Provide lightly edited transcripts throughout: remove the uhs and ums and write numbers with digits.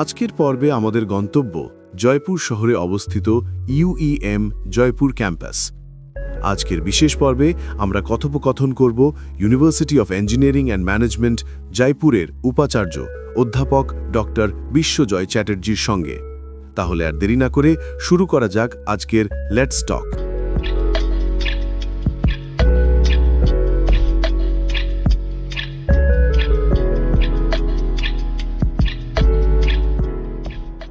আজকের পর্বে আমাদের গন্তব্য জয়পুর শহরে অবস্থিত ইউইএম জয়পুর ক্যাম্পাস। আজকের বিশেষ পর্বে আমরা কথোপকথন করব university of engineering and management জয়পুরের উপাচার্য অধ্যাপক ডক্টর বিশ্বজয় চ্যাটার্জির সঙ্গে। তাহলে আর দেরি না করে শুরু করা যাক আজকের let's talk.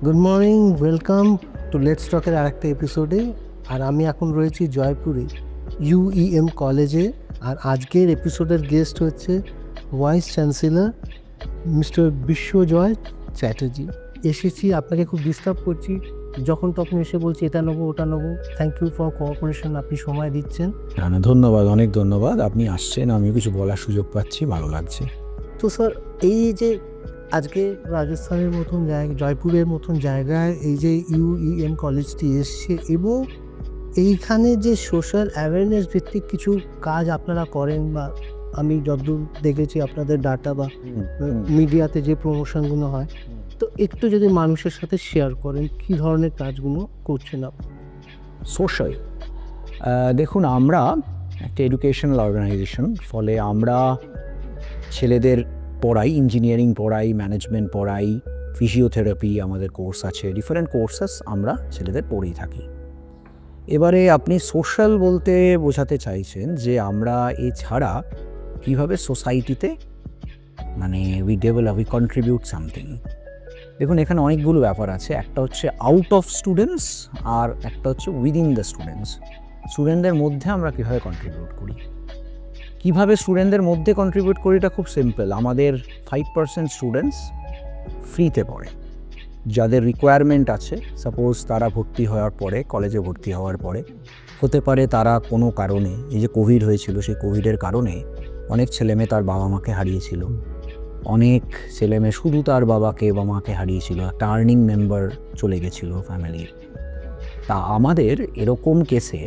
Good morning, welcome to let's টকের আরেকটা এপিসোডে। আর আমি এখন রয়েছি জয়পুরে ইউইএম কলেজে। আর আজকের এপিসোডের গেস্ট হচ্ছে ভাইস চ্যান্সেলর মিস্টার বিশ্বজয় চ্যাটার্জি। এসেছি, আপনাকে খুব ডিস্টার্ব করছি, যখন তখন এসে বলছি এটা নেবো ওটা নেবো। থ্যাংক ইউ ফর কোঅপারেশন, আপনি সময় দিচ্ছেন। না, ধন্যবাদ, অনেক ধন্যবাদ। আপনি আসছেন, আমিও কিছু বলার সুযোগ পাচ্ছি, ভালো লাগছে। তো স্যার, এই যে আজকে রাজস্থানের মতন জায়গা, জয়পুরের মতন জায়গায় এই যে ইউইএম কলেজটি এসছে, এবং এইখানে যে সোশ্যাল অ্যাওয়ারনেস ভিত্তিক কিছু কাজ আপনারা করেন, বা আমি যতদূর দেখেছি আপনাদের ডাটা বা মিডিয়াতে যে প্রমোশনগুলো হয়, তো একটু যদি মানুষের সাথে শেয়ার করেন কী ধরনের কাজগুলো করছেন আপনি। সোশ্যাল, দেখুন, আমরা একটা এডুকেশনাল অর্গানাইজেশন, ফলে আমরা ছেলেদের পড়াই, ইঞ্জিনিয়ারিং পড়াই, ম্যানেজমেন্ট পড়াই, ফিজিওথেরাপি আমাদের কোর্স আছে, ডিফারেন্ট কোর্সেস আমরা ছেলেদের পড়েই থাকি। এবারে আপনি সোশ্যাল বলতে বোঝাতে চাইছেন যে আমরা এছাড়া কীভাবে সোসাইটিতে মানে উই কন্ট্রিবিউট সামথিং। দেখুন, এখানে অনেকগুলো ব্যাপার আছে। একটা হচ্ছে আউট অফ স্টুডেন্টস, আর একটা হচ্ছে উইদিন দ্য স্টুডেন্টস। স্টুডেন্টদের মধ্যে আমরা কীভাবে কন্ট্রিবিউট করি। কীভাবে স্টুডেন্টদের মধ্যে কন্ট্রিবিউট করি, এটা খুব সিম্পল। আমাদের 5% স্টুডেন্টস ফ্রিতে পড়ে, যাদের রিকোয়ারমেন্ট আছে। সাপোজ তারা ভর্তি হওয়ার পরে, কলেজে ভর্তি হওয়ার পরে হতে পারে তারা কোনো কারণে, এই যে কোভিড হয়েছিল, সেই কোভিডের কারণে অনেক ছেলেমেয়ে তার বাবা মাকে হারিয়েছিল, অনেক ছেলেমেয়ে শুধু তার বাবাকে বা মাকে হারিয়েছিল, একটা আর্নিং মেম্বার চলে গেছিলো ফ্যামিলির। তা আমাদের এরকম কেসে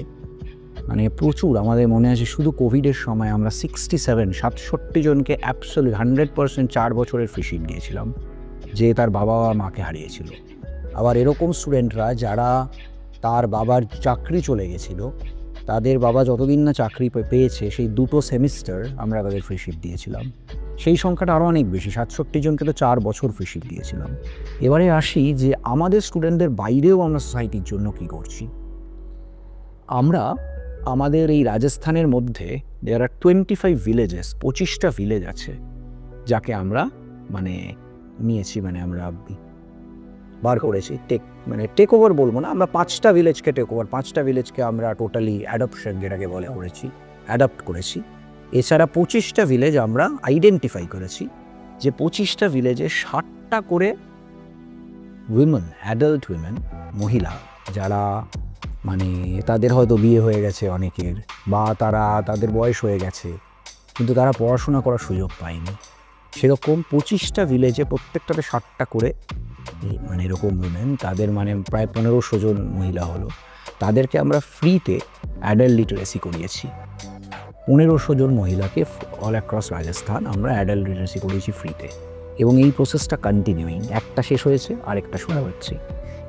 মানে প্রচুর, আমাদের মনে আছে শুধু কোভিডের সময় আমরা 67 জনকে অ্যাবসলিউট 100% 4 বছরের ফ্রিশিপ দিয়েছিলাম, যে তার বাবা মাকে হারিয়েছিল। আবার এরকম স্টুডেন্টরা যারা তার বাবার চাকরি চলে গেছিল, তাদের বাবা যতদিন না চাকরি পেয়েছে সেই 2 সেমিস্টার আমরা তাদের ফ্রিশিপ দিয়েছিলাম। সেই সংখ্যাটা আরও অনেক বেশি, 67 জনকে তো 4 বছর ফ্রিশিপ দিয়েছিলাম। এবারে আসি যে আমাদের স্টুডেন্টদের বাইরেও আমরা সোসাইটির জন্য কী করছি। আমরা আমাদের এই রাজস্থানের মধ্যে দেয়ার আর 25 ভিলেজেস, 25টা ভিলেজ আছে, যাকে আমরা মানে নিয়েছি, মানে আমরা বার করেছি, টেক ওভার বলবো না, আমরা 5টা ভিলেজকে টেক ওভার, 5টা ভিলেজকে আমরা টোটালি অ্যাডপশন যেটাকে বলে অ্যাডাপ্ট করেছি। এছাড়া 25টা ভিলেজ আমরা আইডেন্টিফাই করেছি, যে 25টা ভিলেজে 60টা করে উইমেন, অ্যাডাল্ট উইমেন, মহিলা, যারা মানে তাদের হয়তো বিয়ে হয়ে গেছে অনেকের, বা তাদের বয়স হয়ে গেছে কিন্তু তারা পড়াশোনা করার সুযোগ পায়নি, সেরকম 25টা ভিলেজে প্রত্যেকটাতে 60টা করে মানে এরকম উইমেন, তাদের মানে প্রায় 1500 জন মহিলা হলো, তাদেরকে আমরা ফ্রিতে অ্যাডাল্ট লিটারেসি করিয়েছি। 1500 জন মহিলাকে অল অ্যাক্রস রাজস্থান আমরা অ্যাডাল্ট লিটারেসি করিয়েছি ফ্রিতে। এবং এই প্রসেসটা কন্টিনিউইং, একটা শেষ হয়েছে আরেকটা শুরু হচ্ছে।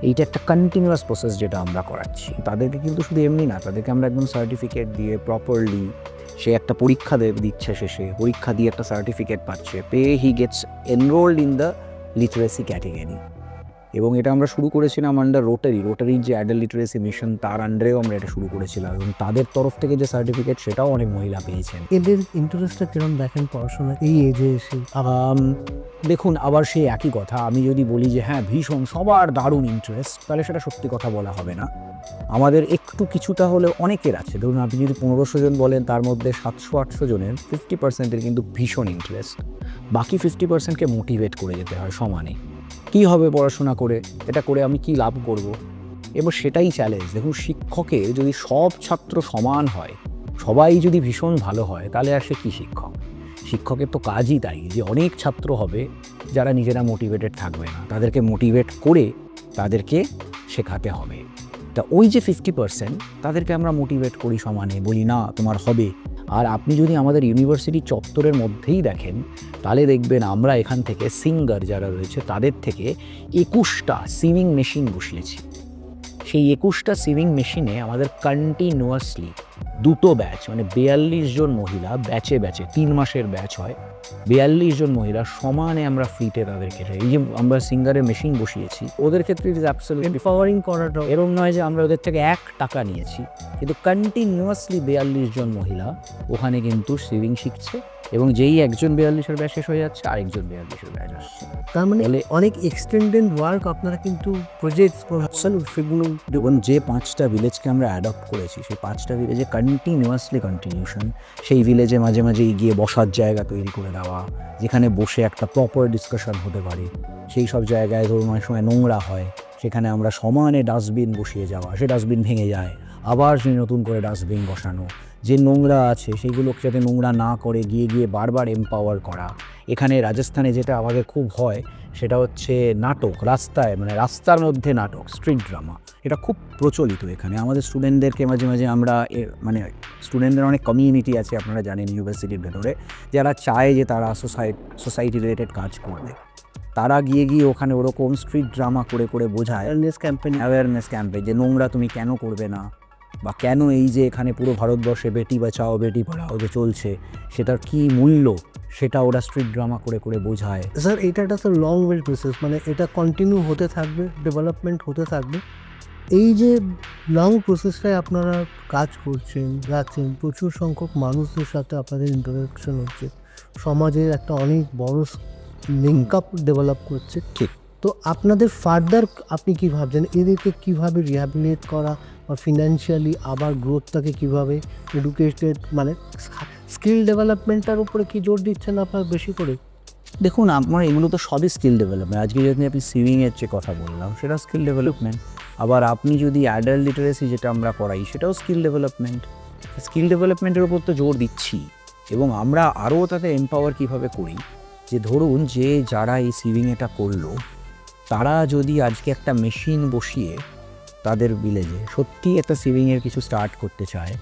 এইটা একটা কন্টিনিউয়াস প্রসেস যেটা আমরা করাচ্ছি। তাদেরকে কিন্তু শুধু এমনি না, তাদেরকে আমরা একদম সার্টিফিকেট দিয়ে প্রপারলি, সে একটা পরীক্ষা দিচ্ছে, শেষে পরীক্ষা দিয়ে একটা সার্টিফিকেট পাচ্ছে, he gets enrolled in the literacy category. এবং এটা আমরা শুরু করেছিলাম আন্ডার রোটারির যে অ্যাডাল্ট লিটারেসি মিশন, তার আন্ডারেও আমরা এটা শুরু করেছিলাম, এবং তাদের তরফ থেকে যে সার্টিফিকেট সেটাও অনেক মহিলা পেয়েছেন। এদের ইন্টারেস্টটা কিরম দেখেন পড়াশোনা এই এজে এসে? দেখুন, আবার সেই একই কথা, আমি যদি বলি যে হ্যাঁ ভীষণ সবার দারুণ ইন্টারেস্ট, তাহলে সেটা সত্যি কথা বলা হবে না। আমাদের একটু কিছুটা হলেও অনেকের আছে। ধরুন, আপনি যদি 1500 জন বলেন, তার মধ্যে 700-800 জনের 50%-এর কিন্তু ভীষণ ইন্টারেস্ট। বাকি 50%কে মোটিভেট করে যেতে হয় সমানে। কী হবে পড়াশোনা করে, এটা করে আমি কি লাভ করব, এবং সেটাই চ্যালেঞ্জ। দেখুন, শিক্ষকের যদি সব ছাত্র সমান হয়, সবাই যদি ভীষণ ভালো হয়, তাহলে আর সে কী শিক্ষক? শিক্ষকের তো কাজই তাই, যে অনেক ছাত্র হবে যারা নিজেরা মোটিভেটেড থাকবে না, তাদেরকে মোটিভেট করে তাদেরকে শেখাতে হবে। তা ওই যে 50% তাদেরকে আমরা মোটিভেট করি সমানে, বলি না তোমার হবে। আর আপনি যদি আমাদের ইউনিভার্সিটি চত্বরের মধ্যেই দেখেন তাহলে দেখবেন আমরা এখান থেকে সিঙ্গার যারা রয়েছে তাদের থেকে 21টা সিভিং মেশিন বসিয়েছি। সেই 21টা সিভিং মেশিনে আমাদের কন্টিনিউয়াসলি 2টো ব্যাচ, মানে 42 জন মহিলা ব্যাচে 3 মাসের ব্যাচ হয়, 42 জন মহিলা সমানে আমরা ফ্রিতে তাদেরকে, এই যে আমরা সিঙ্গারের মেশিন বসিয়েছি ওদের ক্ষেত্রে ইট ইজ অ্যাবসলিউটলি এম্পাওয়ারিং করাটা এরকম নয় যে আমরা ওদের থেকে 1 টাকা নিয়েছি, কিন্তু কন্টিনিউয়াসলি 42 জন মহিলা ওখানে কিন্তু সিভিং শিখছে, এবং যেই একজন 42-এর ব্যাচ শেষ হয়ে যাচ্ছে আরেকজন 42-এর ব্যাচ আসছে। তার মানে তাহলে- অনেক এক্সটেন্ডেড ওয়ার্ক আপনারা কিন্তু প্রজেক্টস সেগুলো এবং যে 5টা ভিলেজকে আমরা অ্যাডপ্ট করেছি সেই 5টা ভিলেজে কন্টিনিউয়াসলি কন্টিনিউশন, সেই ভিলেজে মাঝে মাঝে গিয়ে বসার জায়গা তৈরি করে দেওয়া, যেখানে বসে একটা প্রপার ডিসকাশন হতে পারে। সেই সব জায়গায় ধরুন অনেক সময় নোংরা হয়, সেখানে আমরা সমানে ডাস্টবিন বসিয়ে যাওয়া, সে ডাস্টবিন ভেঙে যায়, আবার সেই নতুন করে ডাস্টবিন বসানো, যে নোংরা আছে সেইগুলোকে যাতে নোংরা না করে গিয়ে গিয়ে বারবার এম্পাওয়ার করা। এখানে রাজস্থানে যেটা আমাদের খুব হয় সেটা হচ্ছে নাটক, রাস্তায় মানে রাস্তার মধ্যে নাটক, স্ট্রিট ড্রামা, এটা খুব প্রচলিত এখানে। আমাদের স্টুডেন্টদেরকে মাঝে মাঝে আমরা মানে স্টুডেন্টদের অনেক কমিউনিটি আছে আপনারা জানেন ইউনিভার্সিটির ভেতরে, যারা চায় যে তারা সোসাইটি রিলেটেড কাজ করবে, তারা গিয়ে গিয়ে ওখানে ওরকম স্ট্রিট ড্রামা করে করে বোঝায়, অ্যাওয়ারনেস ক্যাম্পেন, যে নোংরা তুমি কেন করবে না, বা কেন এই যে এখানে পুরো ভারতবর্ষে বেটি বাঁচাও বেটি পড়াও যে চলছে সেটার কী মূল্য, সেটা ওরা স্ট্রিট ড্রামা করে করে বোঝায়। স্যার এটা একটা স্যার লং ওয়েল প্রসেস, মানে এটা কন্টিনিউ হতে থাকবে, ডেভেলপমেন্ট হতে থাকবে। এই যে লং প্রসেসটায় আপনারা কাজ করছেন, যাচ্ছেন, প্রচুর সংখ্যক মানুষদের সাথে আপনাদের ইন্টারাকশন হচ্ছে, সমাজের একটা অনেক বড় লিঙ্ক আপ ডেভেলপ করছে। ঠিক। তো আপনাদের ফার্দার আপনি কী ভাবছেন, এদেরকে কীভাবে রিহ্যাবিলিটেট করা বা ফিনান্সিয়ালি আবার গ্রোথটাকে কীভাবে, এডুকেটেড মানে স্কিল ডেভেলপমেন্টটার উপরে কি জোর দিচ্ছেন আপনারা বেশি করে? দেখুন আমার এগুলো তো সবই স্কিল ডেভেলপমেন্ট। আজকে যদি আপনি সুইমিংয়ের যে কথা বললাম সেটা স্কিল ডেভেলপমেন্ট, আবার আপনি যদি অ্যাডাল্ট লিটারেসি যেটা আমরা করাই সেটাও স্কিল ডেভেলপমেন্ট। স্কিল ডেভেলপমেন্টের উপর তো জোর দিচ্ছি, এবং আমরা আরও তাতে এম্পাওয়ার কীভাবে করি, যে ধরুন যে যারা এই সুইমিংটা করলো তারা যদি আজকে একটা মেশিন বসিয়ে তাদের ভিলেজে সত্যি একটা সুইমিংয়ের কিছু স্টার্ট করতে চায়,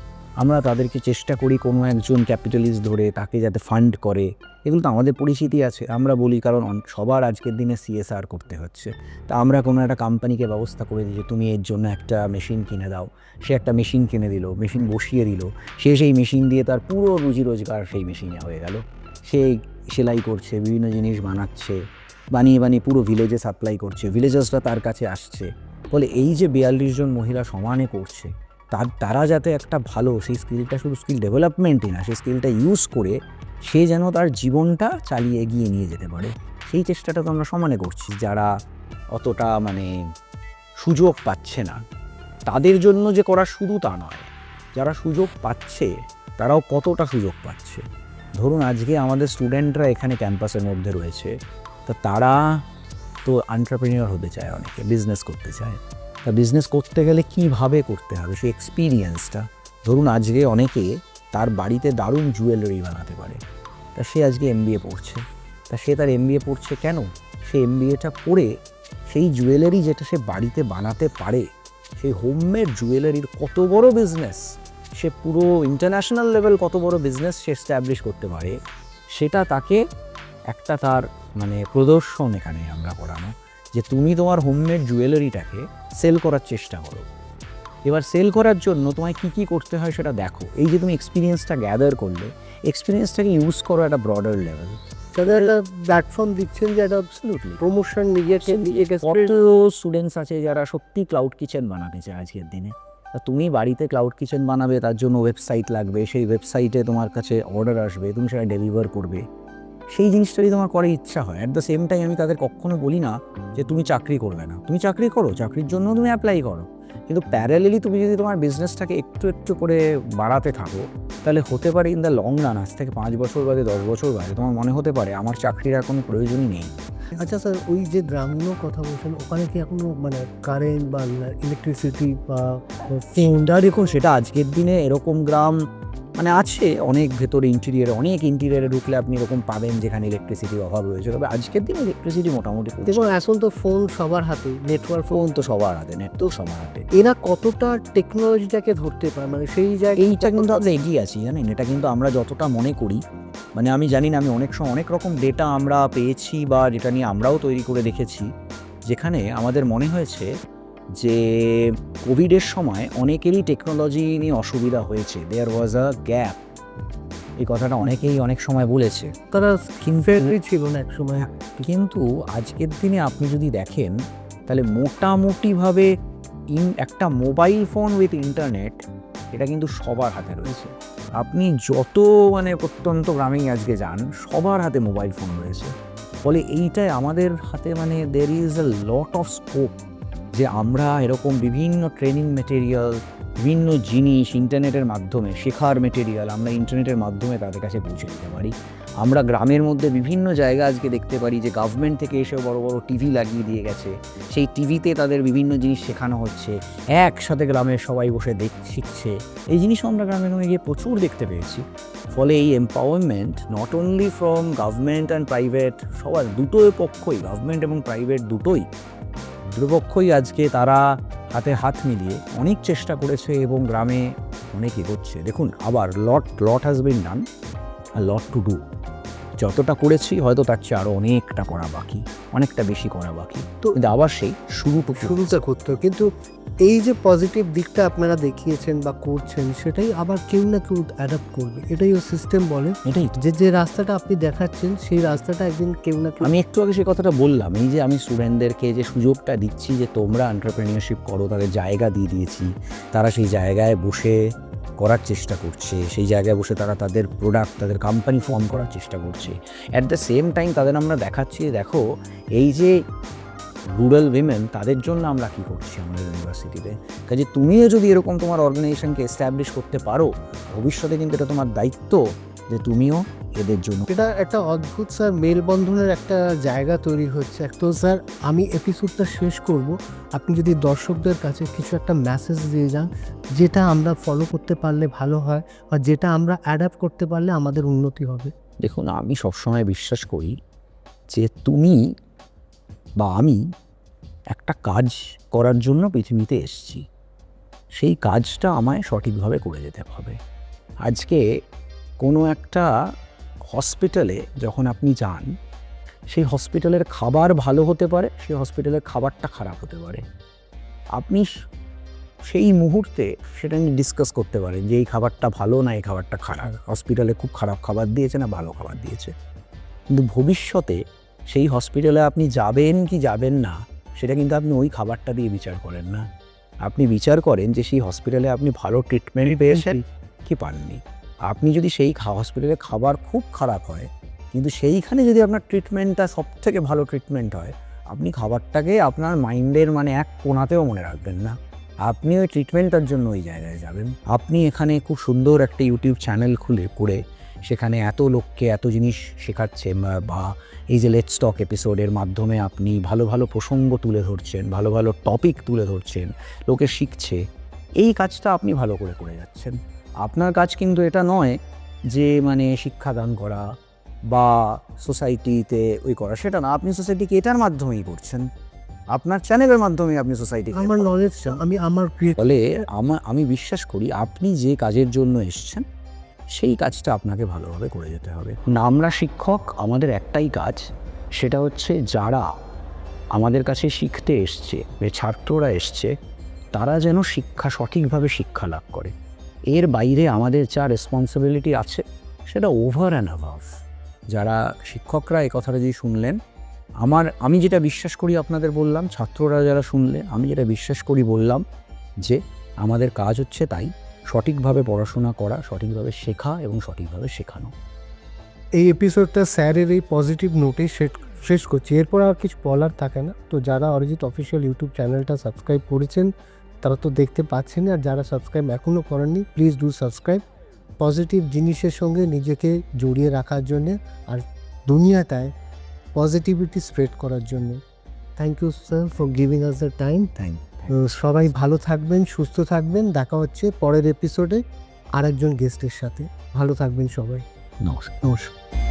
আমরা তাদেরকে চেষ্টা করি কোনো একজন ক্যাপিটালিস্ট ধরে তাকে যাতে ফান্ড করে। এগুলো তো আমাদের পরিচিতি আছে, আমরা বলি, কারণ সবার আজকের দিনে CSR করতে হচ্ছে। তা আমরা কোনো একটা কোম্পানিকে ব্যবস্থা করে দিই যে তুমি এর জন্য একটা মেশিন কিনে দাও, সে একটা মেশিন কিনে দিল, মেশিন বসিয়ে দিল, সে সেই মেশিন দিয়ে তার পুরো রুজি রোজগার সেই মেশিনে হয়ে গেল। সে সেলাই করছে, বিভিন্ন জিনিস বানাচ্ছে, বানিয়ে বানিয়ে পুরো ভিলেজে সাপ্লাই করছে, ভিলেজার্সরা তার কাছে আসছে। ফলে এই যে 42 জন মহিলা সমানে করছে, তারা যাতে একটা ভালো সেই স্কিলটা, শুধু স্কিল ডেভেলপমেন্টই না, সেই স্কিলটা ইউজ করে সে যেন তার জীবনটা চালিয়ে এগিয়ে নিয়ে যেতে পারে, সেই চেষ্টাটা তো আমরা সমানে করছি। যারা অতটা মানে সুযোগ পাচ্ছে না তাদের জন্য যে করা শুধু তা নয়, যারা সুযোগ পাচ্ছে তারাও কতটা সুযোগ পাচ্ছে। ধরুন আজকে আমাদের স্টুডেন্টরা এখানে ক্যাম্পাসের মধ্যে রয়েছে, তো তারা তো এন্টারপ্রেনিউর হতে চায়, অনেকে বিজনেস করতে চায়। তা বিজনেস করতে গেলে কীভাবে করতে হবে সেই এক্সপিরিয়েন্সটা, ধরুন আজকে অনেকে তার বাড়িতে দারুণ জুয়েলারি বানাতে পারে, তা সে আজকে MBA পড়ছে। তা সে তার MBA পড়ছে কেন? সে MBAটা পড়ে সেই জুয়েলারি যেটা সে বাড়িতে বানাতে পারে, সেই হোমমেড জুয়েলারির কত বড় বিজনেস, সে পুরো ইন্টারন্যাশনাল লেভেল কত বড় বিজনেস সে এস্টাবলিশ করতে পারে, সেটা তাকে একটা তার মানে প্রদর্শন এখানে আমরা করানো, যে তুমি তোমার হোমমেড জুয়েলারিটাকে সেল করার চেষ্টা করো। এবার সেল করার জন্য তোমায় কী কী করতে হয় সেটা দেখো। এই যে তুমি এক্সপিরিয়েন্সটা গ্যাদার করলে, এক্সপিরিয়েন্সটাকে ইউজ করো একটা ব্রডার লেভেল। তাদের একটা প্ল্যাটফর্ম দিচ্ছেন যে একটা অ্যাবসলিউটলি প্রমোশন, নিজেকে কত স্টুডেন্টস আছে যারা সত্যি ক্লাউড কিচেন বানাতে চায় আজকের দিনে। তা তুমি বাড়িতে ক্লাউড কিচেন বানাবে, তার জন্য ওয়েবসাইট লাগবে, সেই ওয়েবসাইটে তোমার কাছে অর্ডার আসবে, তুমি সেটা ডেলিভার করবে। সেই জিনিসটা যদি তোমার করার ইচ্ছা হয়, অ্যাট দ্য সেম টাইম আমি তাদের কখনো বলি না যে তুমি চাকরি করবে না, তুমি চাকরি করো, চাকরির জন্য তুমি অ্যাপ্লাই করো, কিন্তু প্যারালেলি তুমি যদি তোমার বিজনেসটাকে একটু একটু করে বাড়াতে থাকো, তাহলে হতে পারে ইন দ্য লং রান, আজ থেকে 5 বছর বাদে 10 বছর বাদে তোমার মনে হতে পারে আমার চাকরির আর কোনো প্রয়োজনই নেই। আচ্ছা স্যার, ওই যে গ্রামগুলো কথা বলছেন, ওখানে কি এখনো মানে কারেন্ট বা ইলেকট্রিসিটি বা দেখুন সেটা আজকের দিনে এরকম গ্রাম মানে আছে অনেক ভেতরে ইন্টেরিয়ারে ঢুকলে আপনি এরকম পাবেন যেখানে ইলেকট্রিসিটির অভাব রয়েছে, তবে আজকের দিনে ইলেকট্রিসিটি মোটামুটি এবং এখন তো ফোন সবার হাতে, নেটওয়ার্ক ফোন। ফোন তো সবার হাতে, নেট তো সবার হাতে। এরা কতটা টেকনোলজিটাকে ধরতে পারে, মানে সেই জায়গায় এইটা কিন্তু আমরা এগিয়ে আছি জানেন, এটা কিন্তু আমরা যতটা মনে করি, মানে আমি জানি না, আমি অনেক সময় অনেক রকম ডেটা আমরা পেয়েছি বা যেটা নিয়ে আমরাও তৈরি করে দেখেছি, যেখানে আমাদের মনে হয়েছে যে কোভিডের সময় অনেকেরই টেকনোলজি নিয়ে অসুবিধা হয়েছে, দেয়ার ওয়াজ আ গ্যাপ। এই কথাটা অনেকেই অনেক সময় বলেছে, তারা ইনফেক্টরি ছিল না এক সময়। কিন্তু আজকের দিনে আপনি যদি দেখেন তাহলে মোটামুটিভাবে একটা মোবাইল ফোন উইথ ইন্টারনেট এটা কিন্তু সবার হাতে রয়েছে। আপনি যত মানে প্রত্যন্ত গ্রামেই আজকে যান, সবার হাতে মোবাইল ফোন রয়েছে। ফলে এইটাই আমাদের হাতে, মানে there is a lot of scope যে আমরা এরকম বিভিন্ন ট্রেনিং মেটেরিয়াল, বিভিন্ন জিনিস ইন্টারনেটের মাধ্যমে শেখার মেটেরিয়াল আমরা ইন্টারনেটের মাধ্যমে তাদের কাছে পৌঁছে দিতে পারি। আমরা গ্রামের মধ্যে বিভিন্ন জায়গা আজকে দেখতে পারি যে গভর্নমেন্ট থেকে এসে বড় বড় টিভি লাগিয়ে দিয়ে গেছে, সেই টিভিতে তাদের বিভিন্ন জিনিস শেখানো হচ্ছে, একসাথে গ্রামের সবাই বসে শিখছে। এই জিনিসও আমরা গ্রামের মধ্যে গিয়ে প্রচুর দেখতে পেয়েছি। ফলে এই empowerment not only from government and private, সবার দুটোই পক্ষই, গভর্নমেন্ট এবং প্রাইভেট দুটোই পক্ষই আজকে তারা হাতে হাত মিলিয়ে অনেক চেষ্টা করেছে এবং গ্রামে অনেক এগোচ্ছে। দেখুন আবার লট হ্যাজ বিন ডান, আর লট টু ডু। যতটা করেছি হয়তো তার চেয়ে আরও অনেকটা করা বাকি, অনেকটা বেশি করা বাকি। তো কিন্তু আবার সেই শুরুটা করতে হবে। কিন্তু এই যে পজিটিভ দিকটা আপনারা দেখিয়েছেন বা করছেন, সেটাই আবার কেউ না কেউ অ্যাডাপ্ট করবে, এটাই ও সিস্টেম বলে। এটাই যে রাস্তাটা আপনি দেখাচ্ছেন, সেই রাস্তাটা একদিন কেউ না কেউ। আমি একটু আগে সেই কথাটা বললাম, এই যে আমি স্টুডেন্টদেরকে যে সুযোগটা দিচ্ছি যে তোমরা এন্টারপ্রেনিয়রশিপ করো, তাদের জায়গা দিয়ে দিয়েছি, তারা সেই জায়গায় বসে করার চেষ্টা করছে, সেই জায়গায় বসে তারা তাদের প্রোডাক্ট, তাদের কোম্পানি ফর্ম করার চেষ্টা করছে। অ্যাট দ্য সেম টাইম তাদের আমরা দেখাচ্ছি, দেখো এই যে রুরাল উইমেন, তাদের জন্য আমরা কী করছি আমাদের ইউনিভার্সিটিতে। কাজে তুমিও যদি এরকম তোমার অর্গানাইজেশনকে এস্টাবলিশ করতে পারো, ভবিষ্যতে কিন্তু এটা তোমার দায়িত্ব যে তুমিও এদের জন্য। এটা একটা অদ্ভুত স্যার মেলবন্ধনের একটা জায়গা তৈরি হচ্ছে। তো স্যার আমি এপিসোডটা শেষ করব, আপনি যদি দর্শকদের কাছে কিছু একটা মেসেজ দিয়ে যান, যেটা আমরা ফলো করতে পারলে ভালো হয়, বা যেটা আমরা অ্যাডাপ্ট করতে পারলে আমাদের উন্নতি হবে। দেখুন আমি সবসময় বিশ্বাস করি যে তুমি বা আমি একটা কাজ করার জন্য পৃথিবীতে এসেছি, সেই কাজটা আমায় সঠিকভাবে করে যেতে হবে। আজকে কোনো একটা হসপিটালে যখন আপনি যান, সেই হসপিটালের খাবার ভালো হতে পারে, সেই হসপিটালের খাবারটা খারাপ হতে পারে। আপনি সেই মুহূর্তে সেটা নিয়ে ডিসকাস করতে পারেন যে এই খাবারটা ভালো না এই খাবারটা খারাপ, হসপিটালে খুব খারাপ খাবার দিয়েছে না ভালো খাবার দিয়েছে। কিন্তু ভবিষ্যতে সেই হসপিটালে আপনি যাবেন কি যাবেন না, সেটা কিন্তু আপনি ওই খাবারটা দিয়ে বিচার করেন না। আপনি বিচার করেন যে সেই হসপিটালে আপনি ভালো ট্রিটমেন্ট পেয়েছেন কি পাননি। আপনি যদি সেই হসপিটালে খাবার খুব খারাপ হয়, কিন্তু সেইখানে যদি আপনার ট্রিটমেন্টটা সবথেকে ভালো ট্রিটমেন্ট হয়, আপনি খাবারটাকে আপনার মাইন্ডের মানে এক কোণাতেও মনে রাখবেন না, আপনি ওই ট্রিটমেন্টটার জন্য ওই জায়গায় যাবেন। আপনি এখানে খুব সুন্দর একটা ইউটিউব চ্যানেল করে সেখানে এত লোককে এত জিনিস শেখাচ্ছে, বা এই যে লেটস টক এপিসোডের মাধ্যমে আপনি ভালো ভালো প্রসঙ্গ তুলে ধরছেন, ভালো ভালো টপিক তুলে ধরছেন, লোকে শিখছে, এই কাজটা আপনি ভালো করে যাচ্ছেন। আপনার কাজ কিন্তু এটা নয় যে মানে শিক্ষাদান করা বা সোসাইটিতে ওই করা, সেটা না। আপনি সোসাইটিকে এটার মাধ্যমেই করছেন, আপনার চ্যানেলের মাধ্যমে আপনি সোসাইটি। আমার নলেজ আমার ফলে আমি বিশ্বাস করি আপনি যে কাজের জন্য এসছেন সেই কাজটা আপনাকে ভালোভাবে করে যেতে হবে। না, আমরা শিক্ষক, আমাদের একটাই কাজ, সেটা হচ্ছে যারা আমাদের কাছে শিখতে এসছে, যে ছাত্ররা এসছে, তারা যেন সঠিকভাবে শিক্ষা লাভ করে। এর বাইরে আমাদের যা রেসপন্সিবিলিটি আছে সেটা ওভার অ্যান্ড অ্যাবাভ। যারা শিক্ষকরা এই কথাটা যদি শুনলেন, আমি যেটা বিশ্বাস করি আপনাদের বললাম, ছাত্ররা যারা শুনলে আমি যেটা বিশ্বাস করি বললাম, যে আমাদের কাজ হচ্ছে তাই সঠিকভাবে পড়াশোনা করা, সঠিকভাবে শেখা এবং সঠিকভাবে শেখানো। এই এপিসোডটা স্যারের এই পজিটিভ নোটে শেষ করছি। এরপর আর কিছু বলার থাকে না। তো যারা অরিজিৎ অফিসিয়াল ইউটিউব চ্যানেলটা সাবস্ক্রাইব করেছেন তারা তো দেখতে পাচ্ছেন, আর যারা সাবস্ক্রাইব এখনও করেননি প্লিজ ডু সাবস্ক্রাইব, পজিটিভ জিনিসের সঙ্গে নিজেকে জড়িয়ে রাখার জন্যে আর দুনিয়াটায় পজিটিভিটি স্প্রেড করার জন্য। Thank you sir for giving us the time. Thank সবাই ভালো থাকবেন, সুস্থ থাকবেন, দেখা হচ্ছে পরের এপিসোডে। আরেকজন গেস্টের সাথে। ভালো থাকবেন সবাই। নমস্কার। নমস্কার।